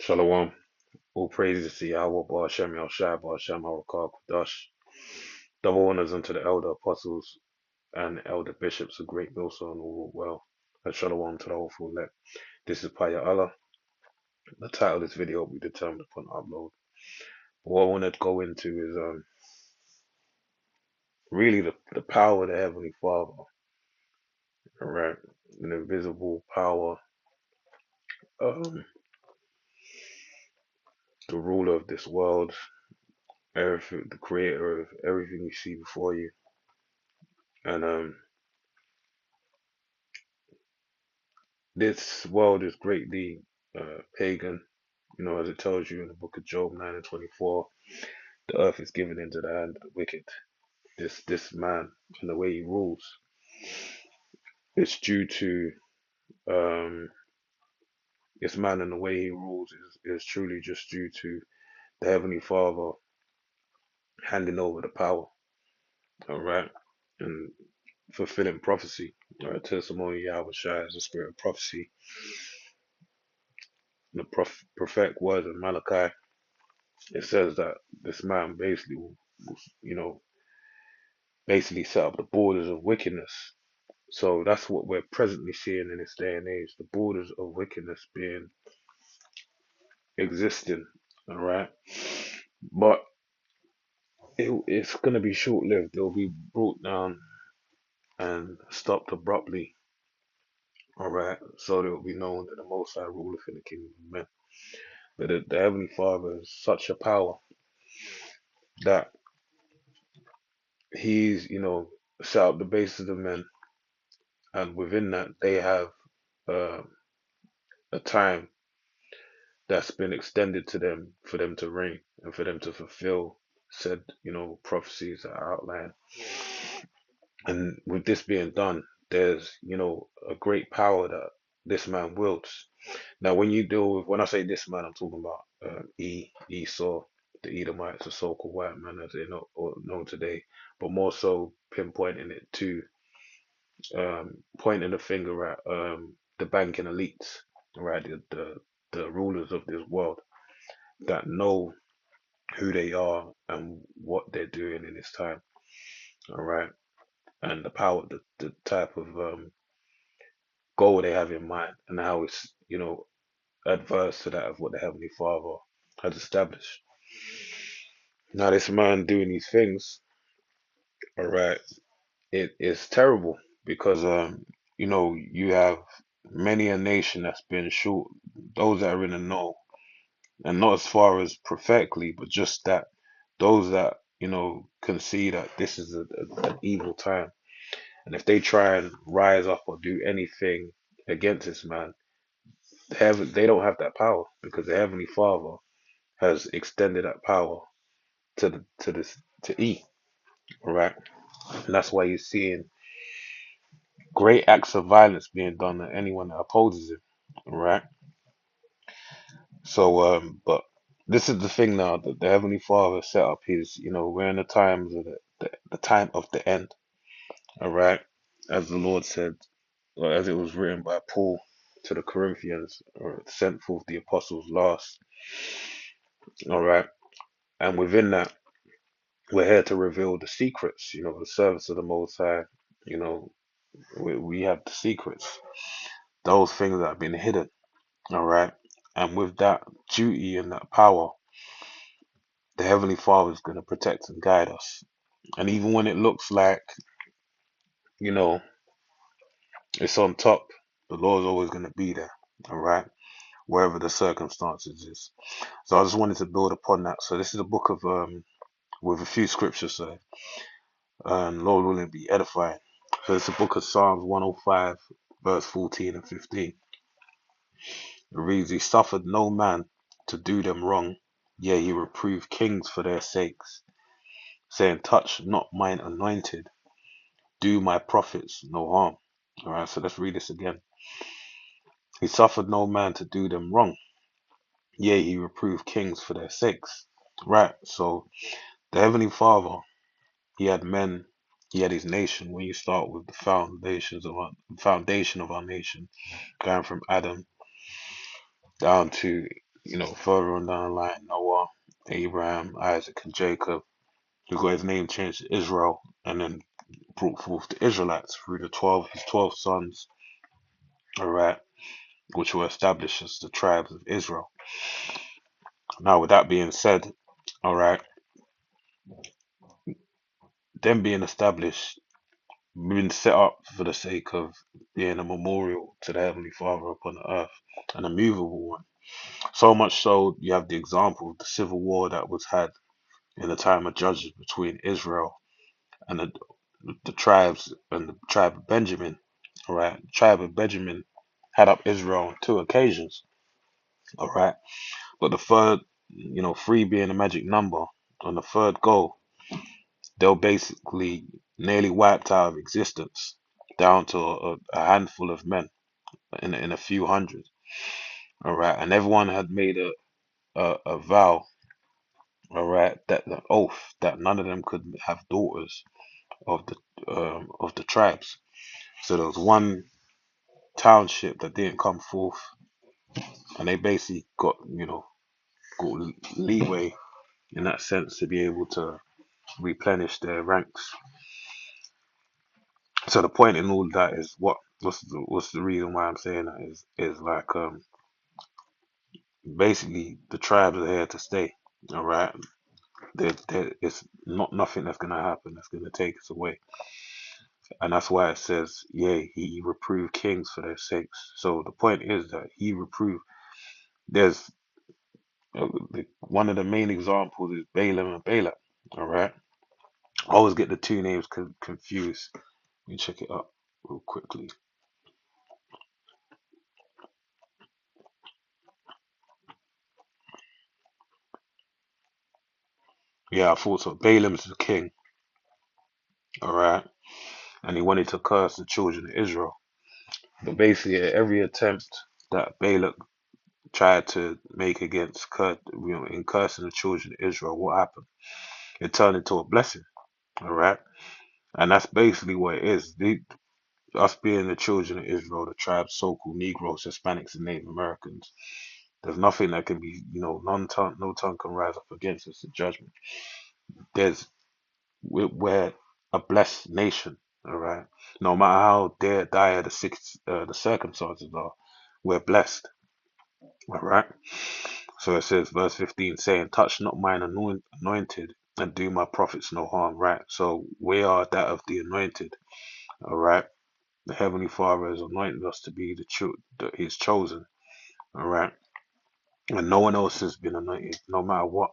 Shalom. All praises to Yahweh, Ba'ashem, Yahushua, Ba'ashem, Harakah, Kudash. Double honors unto the elder apostles and elder bishops of Great Millstone, all well. And shalom to the whole full elect. This is Paya Allah. The title of this video will be determined upon upload. But what I want to go into is really the power of the Heavenly Father, alright? An invisible power, um, the ruler of this world, everything, the creator of everything you see before you. And this world is greatly pagan, as it tells you in the book of Job 9 and 24. The earth is given into the hand of the wicked. This man and the way he rules, it's due to um, this man and the way he rules is truly just due to the Heavenly Father handing over the power, all right, and fulfilling prophecy. All right, testimony Yahweh Shai is the spirit of prophecy. The prophetic words of Malachi, it says that this man basically you know, basically set up the borders of wickedness. So that's what we're presently seeing in this day and age, the borders of wickedness being existing. All right. But it's going to be short lived. They'll be brought down and stopped abruptly. All right. So there will be known that the Most High ruleth in the kingdom of men. But the Heavenly Father is such a power that He's, set up the bases of men. And within that, they have uh, a time that's been extended to them for them to reign and for them to fulfill said, prophecies that are outlined. And with this being done, there's, a great power that this man wields. Now, when I say this man, I'm talking about Esau, the Edomites, the so-called white man as they're not known today, but more so pinpointing it to pointing the finger at the banking elites, right? The rulers of this world that know who they are and what they're doing in this time, all right, and the power, the type of goal they have in mind, and how it's adverse to that of what the Heavenly Father has established. Now, this man doing these things, all right, it is terrible because you have many a nation that's been short, those that are in the know, and not as far as prophetically, but just that those that can see that this is an evil time. And if they try and rise up or do anything against this man, they don't have that power because the Heavenly Father has extended that power to E, all right? And that's why you're seeing great acts of violence being done to anyone that opposes him, all right? So, but this is the thing now that the Heavenly Father set up his, we're in the times of the time of the end, all right? As the Lord said, or as it was written by Paul to the Corinthians, or sent forth the apostles last. All right. And within that, we're here to reveal the secrets, the service of the Most High. You know, we have the secrets, those things that have been hidden. All right. And with that duty and that power, the Heavenly Father is going to protect and guide us. And even when it looks like, you know, it's on top, the Lord's always going to be there. All right. Wherever the circumstances is. So I just wanted to build upon that. So this is a book of with a few scriptures, so and Lord willing be edifying. So it's a book of Psalms 105, verse 14 and 15. It reads, He suffered no man to do them wrong, yea, he reproved kings for their sakes, saying, Touch not mine anointed, do my prophets no harm. All right, so let's read this again. He suffered no man to do them wrong, yea, he reproved kings for their sakes. Right, so the Heavenly Father, he had men, he had his nation. When you start with the foundation of our nation, going from Adam down to further on down the line, Noah, Abraham, Isaac, and Jacob, who got his name changed to Israel, and then brought forth the Israelites through his 12 sons, all right, which were established as the tribes of Israel. Now, with that being said, all right, them being established, been set up for the sake of being a memorial to the Heavenly Father upon the earth, an immovable one. So much so, you have the example of the civil war that was had in the time of Judges between Israel and the tribes and the tribe of Benjamin. All right, the tribe of Benjamin had up Israel on two occasions. All right, but the third, three being a magic number, on the third go, they'll basically nearly wiped out of existence down to a handful of men in a few hundred. All right, and everyone had made a vow. All right, that the oath that none of them could have daughters of the tribes. So there was one township that didn't come forth, and they basically got leeway in that sense to be able to replenish their ranks. So the point in all that is what's the reason why I'm saying that is like basically the tribes are here to stay. All right, it's not nothing that's gonna happen that's gonna take us away, and that's why it says, "Yeah, he reproved kings for their sakes." So the point is that he reproved. There's one of the main examples is Balaam and Balak. All right, I always get the two names confused. Let me check it up real quickly. Yeah, I thought so. Balaam's the king. All right, and he wanted to curse the children of Israel. But basically, every attempt that Balak tried to make against in cursing the children of Israel, what happened? It turned into a blessing. All right, and that's basically what it is. Us being the children of Israel, the tribes, so-called Negroes, Hispanics, and Native Americans. There's nothing that can be, no tongue can rise up against us in judgment. There's we're a blessed nation, all right. No matter how dire the circumstances are, we're blessed, all right. So it says, verse 15, saying, "Touch not mine anointed, and do my prophets no harm." Right. So we are that of the anointed, all right. The Heavenly Father has anointed us to be His chosen, all right. And no one else has been anointed, no matter what.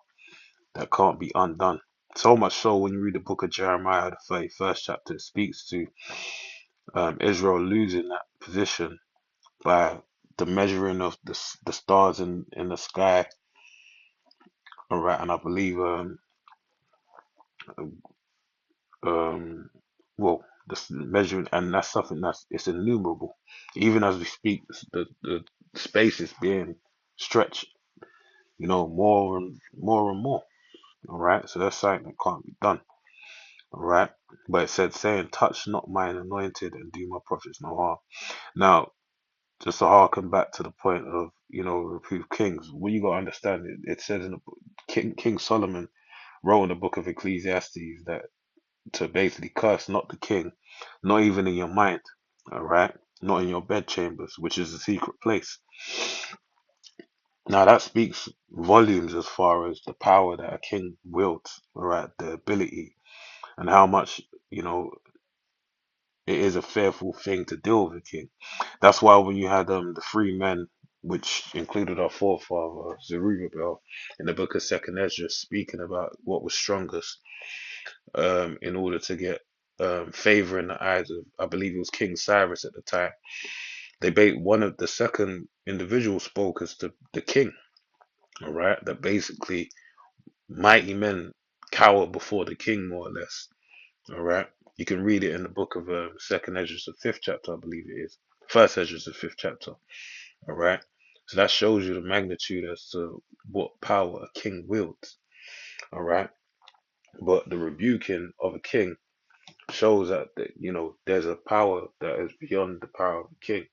That can't be undone. So much so when you read the book of Jeremiah, the 31st chapter, it speaks to Israel losing that position by the measuring of the stars in the sky. All right, and I believe um well measuring, and that's something that's it's innumerable. Even as we speak, the space is being stretched, more and more and more. All right, so that's something that can't be done. All right, but it said, saying, "Touch not mine anointed, and do my prophets no harm." Now, just to harken back to the point of reprove kings, what you gotta understand, it says in the book, King Solomon wrote in the book of Ecclesiastes that to basically curse not the king, not even in your mind, all right, not in your bedchambers, which is a secret place. Now that speaks volumes as far as the power that a king wields, all right, the ability and how much you know it is a fearful thing to deal with a king. That's why when you had the three men, which included our forefather Zerubbabel, in the book of Second Ezra, speaking about what was strongest, in order to get favor in the eyes of, I believe it was King Cyrus at the time. One of the second individual spoke as the king, all right, that basically mighty men cower before the king, more or less. All right. You can read it in the book of Second Ezra, the fifth chapter, I believe it is. First Ezra, the fifth chapter. All right. So that shows you the magnitude as to what power a king wields. All right. But the rebuking of a king shows that there's a power that is beyond the power of a king.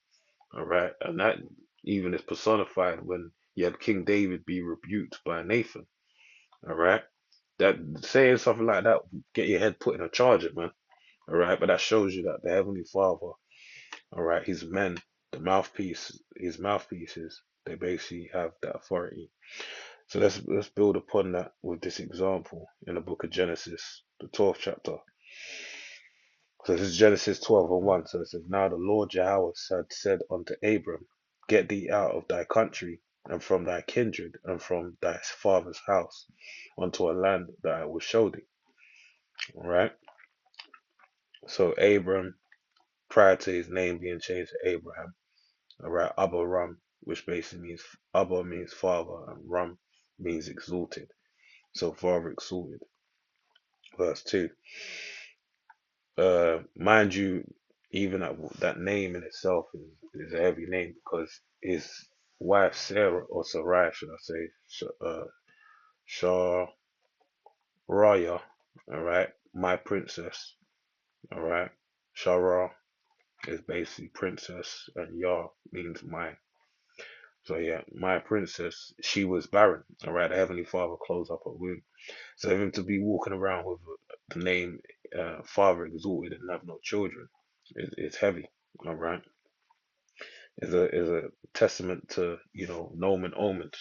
All right. And that even is personified when You had King David be rebuked by Nathan. All right, that saying something like that get your head put in a charger, man. All right, but that shows you that the Heavenly Father, all right, his men, the mouthpiece, his mouthpieces, they basically have that authority. So let's build upon that with this example in the book of Genesis, the 12th chapter. So this is Genesis 12 and 1. So it says, Now the Lord Yahweh had said unto Abram, Get thee out of thy country, and from thy kindred, and from thy father's house, unto a land that I will show thee. All right. So Abram, prior to his name being changed to Abraham, all right, Abba Ram, which basically means Abba means father, and Ram means exalted. So father exalted. Verse 2. Mind you, even that name in itself is a heavy name because his wife Sarah, or Sarai, should I say, Sharaya, all right, my princess, all right, Shara is basically princess, and Yah means my. So yeah, my princess, she was barren, all right. The Heavenly Father closed up her womb, so even to be walking around with the name Father exalted and have no children, it's heavy, all right. Is a testament to Nomen omens.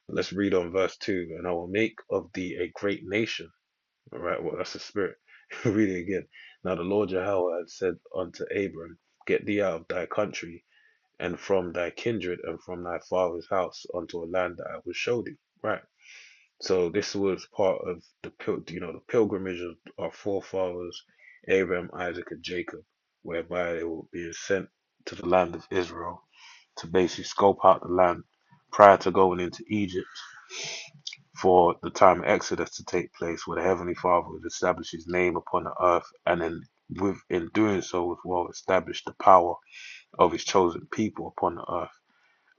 Let's read on verse 2. And I will make of thee a great nation. All right, well that's the spirit. Read it again. Now the Lord Yahweh had said unto Abram, Get thee out of thy country and from thy kindred and from thy father's house unto a land that I will show thee. Right. So this was part of the pilgrimage of our forefathers, Abraham, Isaac, and Jacob, whereby they were being sent to the land of Israel to basically scope out the land prior to going into Egypt for the time of Exodus to take place, where the Heavenly Father would establish his name upon the earth, and then in doing so would well establish the power of his chosen people upon the earth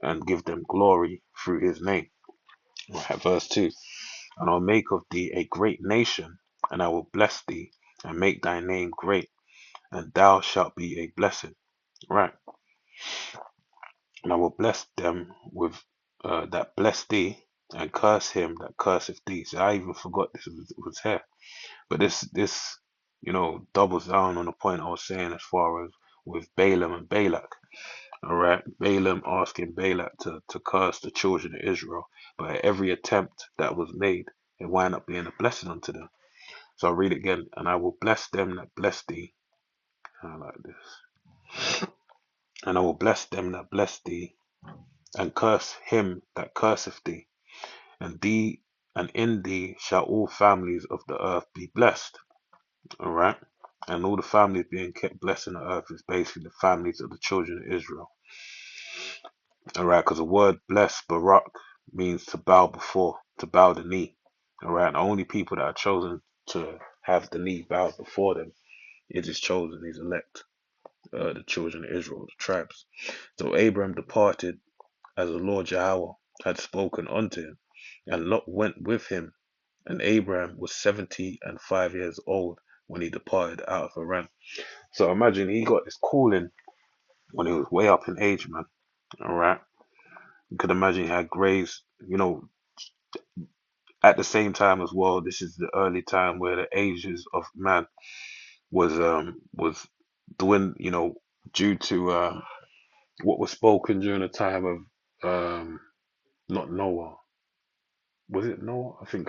and give them glory through his name. Right, verse 2. And I'll make of thee a great nation, and I will bless thee and make thy name great, and thou shalt be a blessing. Right. And I will bless them with that bless thee, and curse him that curseth thee. So I even forgot this was here. But this doubles down on the point I was saying as far as with Balaam and Balak. All right, Balaam asking Balak to curse the children of Israel, but every attempt that was made, it wound up being a blessing unto them. So I'll read it again. And I will bless them that bless thee. I like this. And I will bless them that bless thee, and curse him that curseth thee. And thee and in thee shall all families of the earth be blessed. All right. And all the families being kept blessed in the earth is basically the families of the children of Israel. All right. Because the word bless, Barak, means to bow before, to bow the knee. All right. The only people that are chosen to have the knee bowed before them is his chosen, his elect, the children of Israel, the tribes. So Abram departed as the Lord Yahweh had spoken unto him, and Lot went with him. And Abraham was 75 years old when he departed out of Haran. So imagine he got this calling when he was way up in age, man. All right. You could imagine he had graves, at the same time as well. This is the early time where the ages of man was doing, due to what was spoken during the time of not Noah. Was it Noah? I think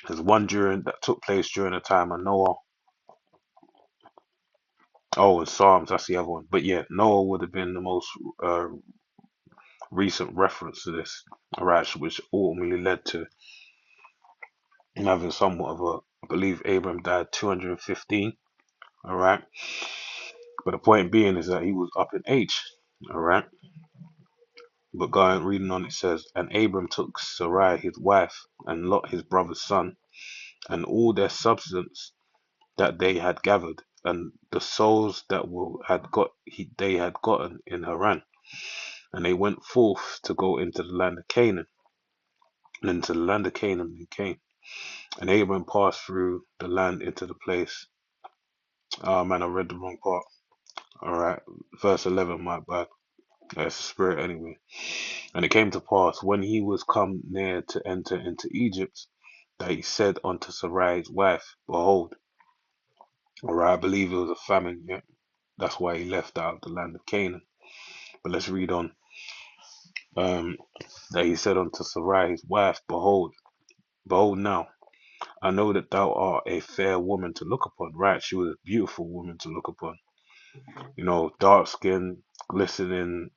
there's one during that took place during the time of Noah. Oh, and Psalms, that's the other one. But yeah, Noah would have been the most uh, recent reference to this, alright, which ultimately led to him having somewhat of a, I believe Abram died 215, alright. But the point being is that he was up in age, alright. But going reading on, it says, And Abram took Sarai his wife, and Lot his brother's son, and all their substance that they had gathered, and the souls that they had gotten in Haran. And they went forth to go into the land of Canaan, and into the land of Canaan they came. And Abram passed through the land into the place. Oh man, I read the wrong part. All right, verse 11, my bad. That's the spirit anyway. And it came to pass when he was come near to enter into Egypt, that he said unto Sarai's wife, Behold, all right, I believe it was a famine. Yeah, that's why he left out of the land of Canaan. But let's read on. Um, that he said unto Sarai's wife, behold now, I know that thou art a fair woman to look upon. Right, she was a beautiful woman to look upon. You know, dark skin, glistening,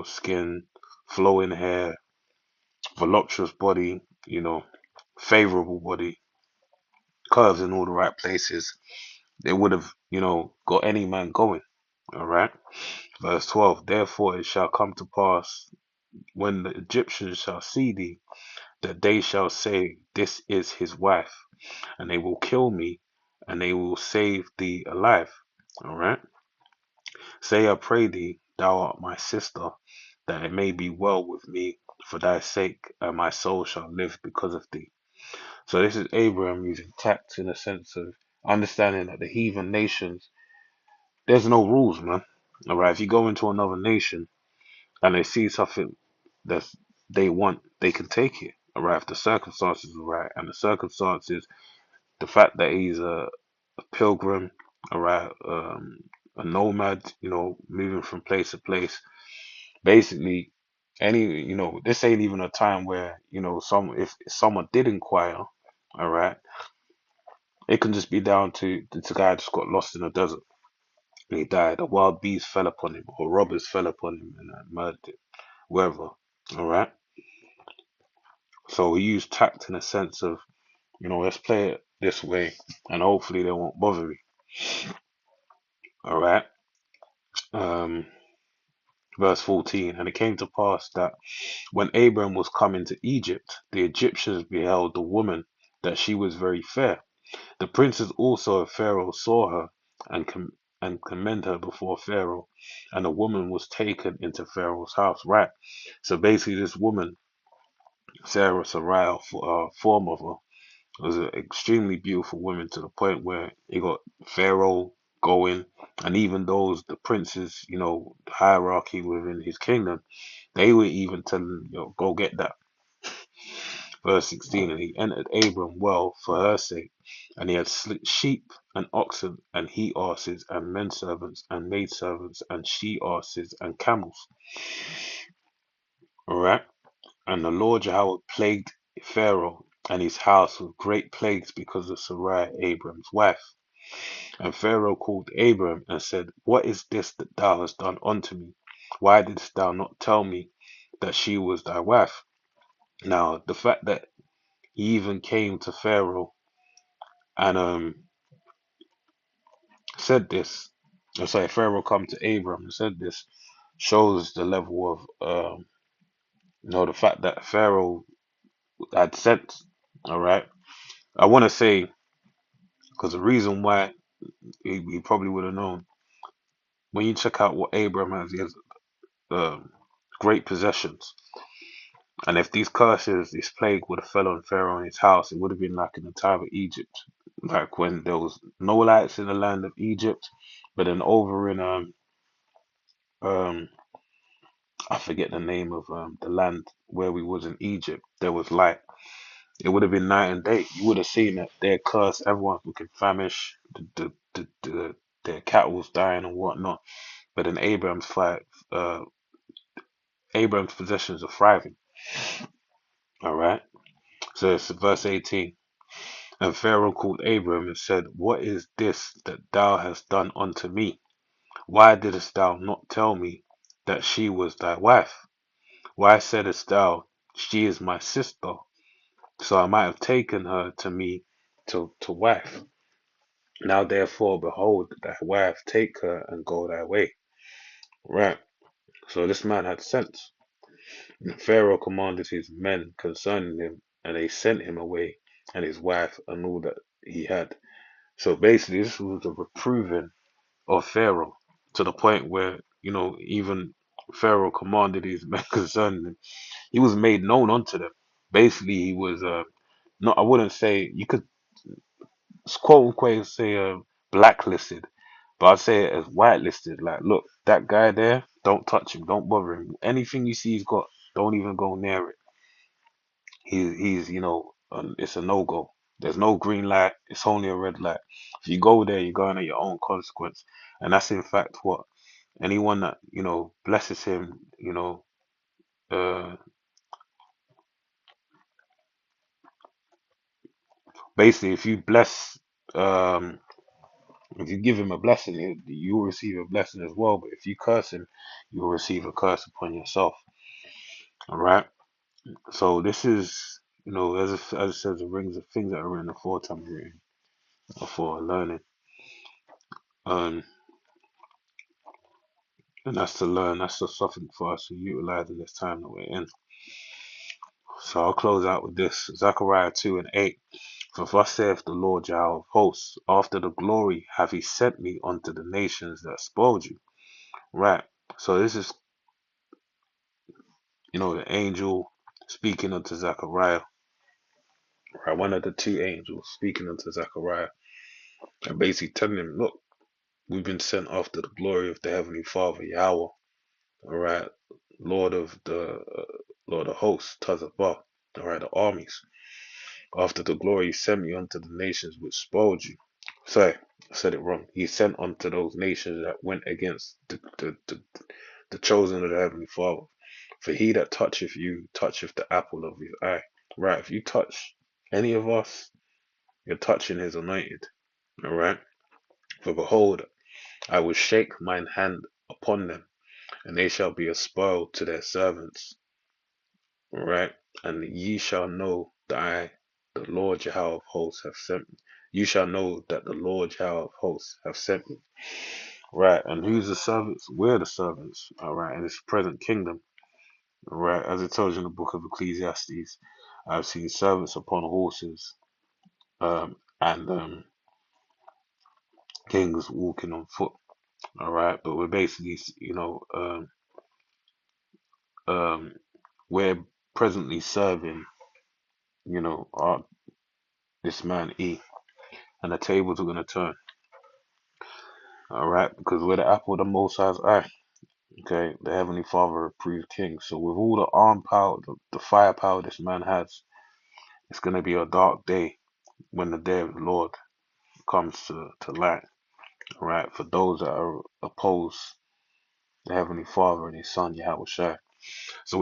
skin, flowing hair, voluptuous body, favorable body, curves in all the right places. They would have, got any man going. All right. Verse 12. Therefore it shall come to pass when the Egyptians shall see thee, that they shall say, This is his wife, and they will kill me, and they will save thee alive. All right. Say, I pray thee, thou art my sister, that it may be well with me for thy sake, and my soul shall live because of thee. So this is Abraham using tact in a sense of understanding that the heathen nations, there's no rules, man. All right, if you go into another nation and they see something that they want, they can take it. All right, if the circumstances are right, and the circumstances, the fact that he's a pilgrim, all right, a nomad, moving from place to place. Basically, this ain't even a time where if someone did inquire, all right, it can just be down to the guy just got lost in the desert and he died. A wild beast fell upon him, or robbers fell upon him and murdered him, wherever. All right. So he used tact in a sense of, let's play it this way, and hopefully they won't bother me. All right. Um, verse 14. And it came to pass that when Abram was come into Egypt, the Egyptians beheld the woman, that she was very fair. The princes also of Pharaoh saw her and commend her before Pharaoh, and the woman was taken into Pharaoh's house. Right. So basically, this woman, Sarah Sarai, foremother, was an extremely beautiful woman to the point where it got Pharaoh going, and even those the princes, the hierarchy within his kingdom, they were even telling him, go get that. Verse 16, and he entered Abram well for her sake, and he had sheep and oxen and he asses and men servants and maid servants and she asses and camels. All right. And the Lord Jehovah plagued Pharaoh and his house with great plagues because of Sarai, Abram's wife. And Pharaoh called Abram and said, What is this that thou hast done unto me? Why didst thou not tell me that she was thy wife? Now, the fact that he even came to Pharaoh and said this, Pharaoh come to Abram and said this, shows the level of, the fact that Pharaoh had sense. All right. I want to say, because the reason why he probably would have known, when you check out what Abram has, he has um, great possessions. And if these curses, this plague would have fell on Pharaoh and his house, it would have been like in the time of Egypt, like when there was no lights in the land of Egypt, but then over in um I forget the name of the land where we was in Egypt, there was light. It would have been night and day. You would have seen that their curse, everyone's looking famished, their cattle was dying and whatnot. But in Abraham's possessions are thriving. All right. So it's verse 18. And Pharaoh called Abram and said, What is this that thou hast done unto me? Why didst thou not tell me that she was thy wife? Why saidst thou, She is my sister? So I might have taken her to me to wife. Now therefore, behold, thy wife, take her and go thy way. Right. So this man had sense. And Pharaoh commanded his men concerning him, and they sent him away, and his wife, and all that he had. So basically, this was a reproving of Pharaoh to the point where, even Pharaoh commanded his men concerning him. He was made known unto them. Basically, he was no, I wouldn't say you could quote unquote say blacklisted, but I'd say it as whitelisted. Like, look, that guy there, don't touch him, don't bother him. Anything you see he's got, don't even go near it. He's it's a no go. There's no green light. It's only a red light. If you go there, you're going at your own consequence, and that's in fact what anyone that blesses him, uh, basically, if you bless, um, if you give him a blessing, you will receive a blessing as well. But if you curse him, you will receive a curse upon yourself. All right. So this is, as it says, the rings of things that are written aforetime written for learning. Um, And that's to learn. That's just something for us to utilize in this time that we're in. So I'll close out with this. Zechariah 2 and 8. For thus saith the Lord Jehovah of hosts, after the glory have he sent me unto the nations that spoiled you. Right. So this is, the angel speaking unto Zechariah. Right. One of the two angels speaking unto Zechariah and basically telling him, look, we've been sent after the glory of the Heavenly Father, Yahweh. All right. Lord of hosts, Tazabah. All right. The armies. After the glory he sent me unto the nations which spoiled you. Sorry, I said it wrong. He sent unto those nations that went against the chosen of the Heavenly Father. For he that toucheth you toucheth the apple of his eye. Right, if you touch any of us, you're touching his anointed. Alright? For behold, I will shake mine hand upon them, and they shall be a spoil to their servants. Right? And ye shall know that I, the Lord Jehovah of hosts, have sent me. You shall know that the Lord Jehovah of hosts have sent me. Right? And who's the servants? We're the servants. All right? In this present kingdom. Right? As it tells you in the book of Ecclesiastes, I've seen servants upon horses, and kings walking on foot. All right? But we're basically, um, we're presently serving, this man E. And the tables are going to turn. All right, because we're the apple of the Most High's eye. Okay, the Heavenly Father approved king. So with all the arm power, the firepower this man has, it's going to be a dark day when the day of the Lord comes to light. All right, for those that are opposed the Heavenly Father and His Son Yahweh Shai. So